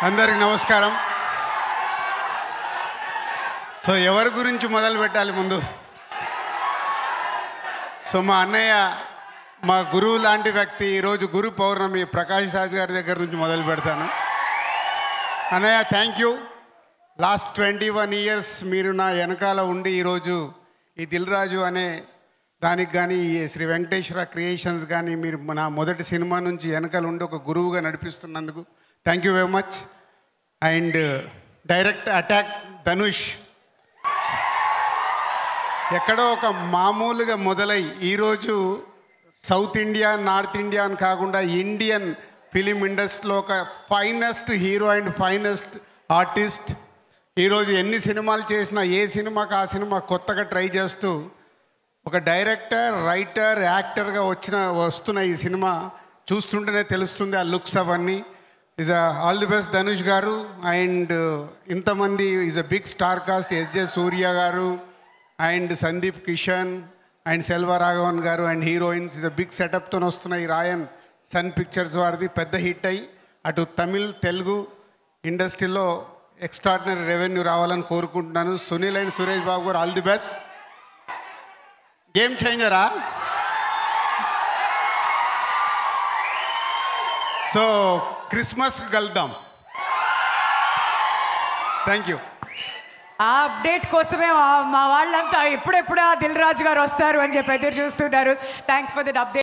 అందరికి నమస్కారం. సో ఎవరి గురించి మొదలు పెట్టాలి ముందు? సో మా అన్నయ్య, మా గురువు లాంటి వ్యక్తి, ఈరోజు గురు పౌర్ణమి, ప్రకాష్ రాజ్ గారి దగ్గర నుంచి మొదలు పెడతాను. అన్నయ్య, థ్యాంక్ యూ. లాస్ట్ 21 years మీరు నా వెనకాల ఉండి ఈరోజు ఈ దిల్ రాజు అనే దానికి కానీ, ఈ శ్రీ వెంకటేశ్వర క్రియేషన్స్ కానీ మీరు నా మొదటి సినిమా నుంచి వెనకాల ఉండి ఒక గురువుగా నడిపిస్తున్నందుకు thank you very much. And direct attack Dhanush ఎక్కడో ఒక మామూలుగా మొదలై ఈరోజు సౌత్ ఇండియా, నార్త్ ఇండియా అని కాకుండా ఇండియన్ ఫిలిం ఇండస్ట్రీలో ఒక finest hero and finest artist. ఈరోజు ఎన్ని సినిమాలు చేసినా ఏ సినిమాకి ఆ సినిమా కొత్తగా ట్రై చేస్తూ ఒక డైరెక్టర్, రైటర్, యాక్టర్గా వస్తున్న ఈ సినిమా చూస్తుంటేనే తెలుస్తుంది ఆ లుక్స్ అవన్నీ. Is all the best Dhanush గారు. అండ్ ఇంతమంది is a big star cast, SJ Suryah గారు అండ్ సందీప్ కిషన్ అండ్ సెల్వ రాఘవన్ గారు and heroines. Is a big సెటప్తో వస్తున్న ఈ రాయన్ సన్ పిక్చర్స్ వారిది పెద్ద హిట్ అయ్యి అటు తమిళ్, తెలుగు ఇండస్ట్రీలో ఎక్స్ట్రాడినరీ రెవెన్యూ రావాలని కోరుకుంటున్నాను. సునీల్ అండ్ సురేష్ బాబు గారు, ఆల్ ది బెస్ట్. గేమ్ చేంజరా. సో క్రిస్మస్కి కలుద్దాం. Thank you. ఆ అప్డేట్ కోసమే మా వాళ్ళంతా ఎప్పుడెప్పుడు దిల్ రాజు గారు వస్తారు అని చెప్పి ఎదురు చూస్తున్నారు. Thanks for that update.